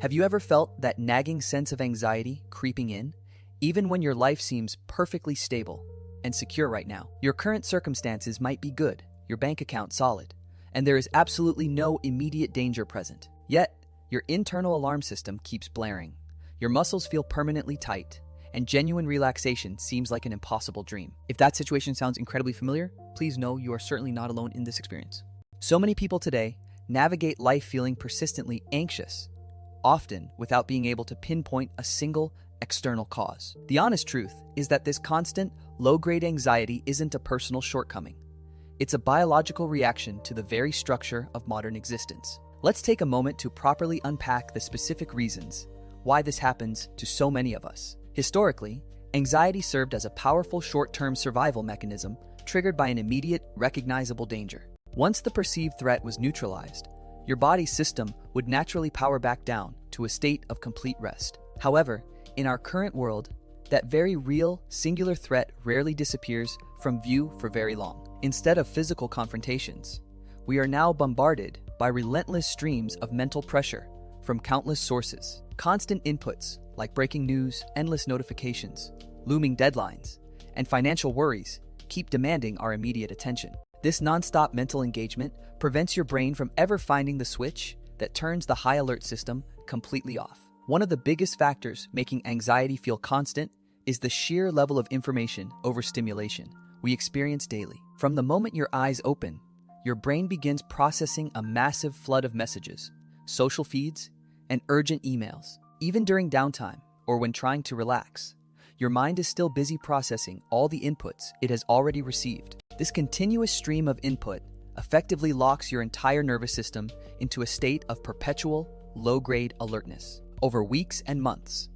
Have you ever felt that nagging sense of anxiety creeping in, even when your life seems perfectly stable and secure right now? Your current circumstances might be good, your bank account solid, and there is absolutely no immediate danger present. Yet, your internal alarm system keeps blaring. Your muscles feel permanently tight, and genuine relaxation seems like an impossible dream. If that situation sounds incredibly familiar, please know you are certainly not alone in this experience. So many people today navigate life feeling persistently anxious, often without being able to pinpoint a single external cause. The honest truth is that this constant, low-grade anxiety isn't a personal shortcoming. It's a biological reaction to the very structure of modern existence. Let's take a moment to properly unpack the specific reasons why this happens to so many of us. Historically, anxiety served as a powerful short-term survival mechanism triggered by an immediate, recognizable danger. Once the perceived threat was neutralized, your body's system would naturally power back down to a state of complete rest. However, in our current world, that very real, singular threat rarely disappears from view for very long. Instead of physical confrontations, we are now bombarded by relentless streams of mental pressure from countless sources. Constant inputs like breaking news, endless notifications, looming deadlines, and financial worries keep demanding our immediate attention. This nonstop mental engagement prevents your brain from ever finding the switch that turns the high alert system completely off. One of the biggest factors making anxiety feel constant is the sheer level of information overstimulation we experience daily. From the moment your eyes open, your brain begins processing a massive flood of messages, social feeds, and urgent emails. Even during downtime or when trying to relax, your mind is still busy processing all the inputs it has already received. This continuous stream of input effectively locks your entire nervous system into a state of perpetual, low-grade alertness. Over weeks and months,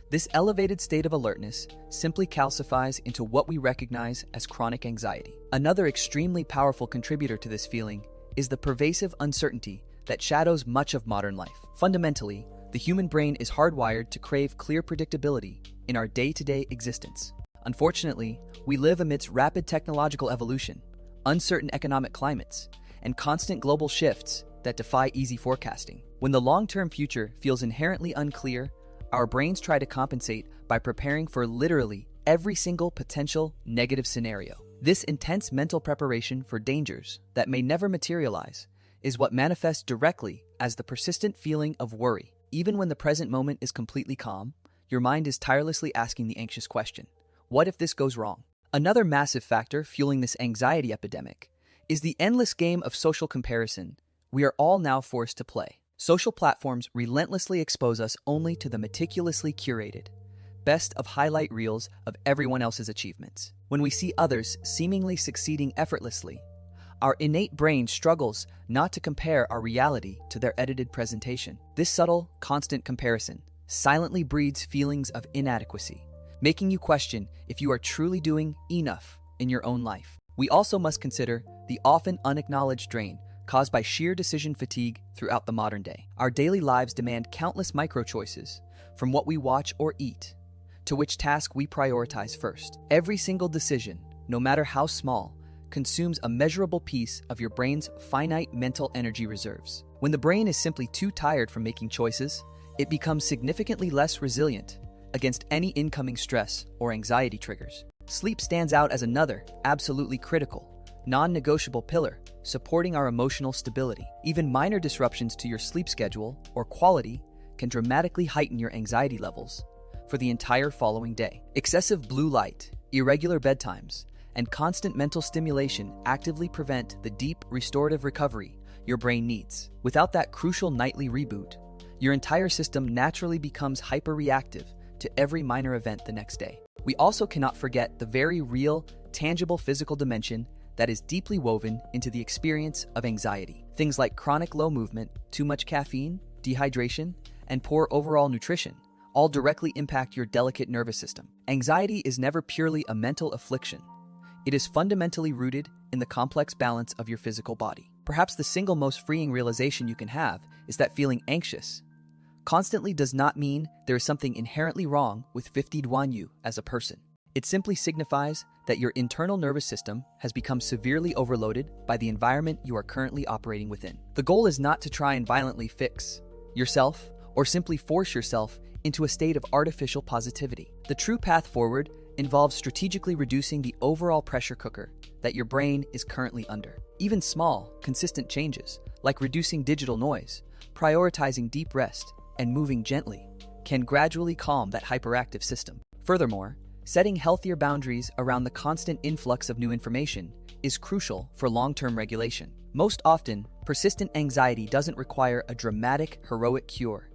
this elevated state of alertness simply calcifies into what we recognize as chronic anxiety. Another extremely powerful contributor to this feeling is the pervasive uncertainty that shadows much of modern life. Fundamentally, the human brain is hardwired to crave clear predictability in our day-to-day existence. Unfortunately, we live amidst rapid technological evolution, uncertain economic climates, and constant global shifts that defy easy forecasting. When the long-term future feels inherently unclear, our brains try to compensate by preparing for literally every single potential negative scenario. This intense mental preparation for dangers that may never materialize is what manifests directly as the persistent feeling of worry. Even when the present moment is completely calm, your mind is tirelessly asking the anxious question, what if this goes wrong? Another massive factor fueling this anxiety epidemic is the endless game of social comparison we are all now forced to play. Social platforms relentlessly expose us only to the meticulously curated, best of highlight reels of everyone else's achievements. When we see others seemingly succeeding effortlessly, our innate brain struggles not to compare our reality to their edited presentation. This subtle, constant comparison silently breeds feelings of inadequacy, making you question if you are truly doing enough in your own life. We also must consider the often unacknowledged drain caused by sheer decision fatigue throughout the modern day. Our daily lives demand countless micro-choices, from what we watch or eat, to which task we prioritize first. Every single decision, no matter how small, consumes a measurable piece of your brain's finite mental energy reserves. When the brain is simply too tired from making choices, it becomes significantly less resilient against any incoming stress or anxiety triggers. Sleep stands out as another absolutely critical, non-negotiable pillar supporting our emotional stability. Even minor disruptions to your sleep schedule or quality can dramatically heighten your anxiety levels for the entire following day. Excessive blue light, irregular bedtimes, and constant mental stimulation actively prevent the deep, restorative recovery your brain needs. Without that crucial nightly reboot, your entire system naturally becomes hyper-reactive to every minor event the next day. We also cannot forget the very real, tangible physical dimension that is deeply woven into the experience of anxiety. Things like chronic low movement, too much caffeine, dehydration, and poor overall nutrition all directly impact your delicate nervous system. Anxiety is never purely a mental affliction. It is fundamentally rooted in the complex balance of your physical body. Perhaps the single most freeing realization you can have is that feeling anxious constantly does not mean there is something inherently wrong with 51 you as a person. It simply signifies that your internal nervous system has become severely overloaded by the environment you are currently operating within. The goal is not to try and violently fix yourself or simply force yourself into a state of artificial positivity. The true path forward involves strategically reducing the overall pressure cooker that your brain is currently under. Even small, consistent changes, like reducing digital noise, prioritizing deep rest, and moving gently, can gradually calm that hyperactive system. Furthermore, setting healthier boundaries around the constant influx of new information is crucial for long-term regulation. Most often, persistent anxiety doesn't require a dramatic, heroic cure.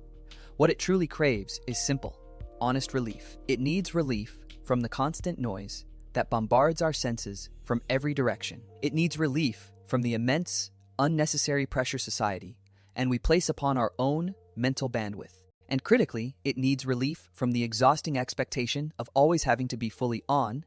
What it truly craves is simple, honest relief. It needs relief from the constant noise that bombards our senses from every direction. It needs relief from the immense, unnecessary pressure society and we place upon our own mental bandwidth. And critically, it needs relief from the exhausting expectation of always having to be fully on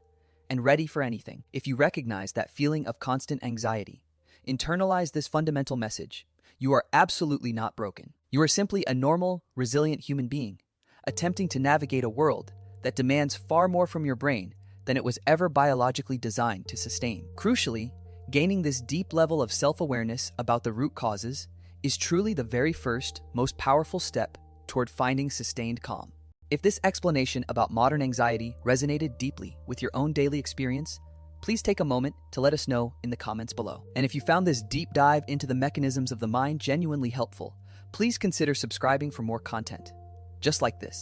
and ready for anything. If you recognize that feeling of constant anxiety, internalize this fundamental message: you are absolutely not broken. You are simply a normal, resilient human being, attempting to navigate a world that demands far more from your brain than it was ever biologically designed to sustain. Crucially, gaining this deep level of self-awareness about the root causes is truly the very first, most powerful step toward finding sustained calm. If this explanation about modern anxiety resonated deeply with your own daily experience, please take a moment to let us know in the comments below. And if you found this deep dive into the mechanisms of the mind genuinely helpful, please consider subscribing for more content just like this.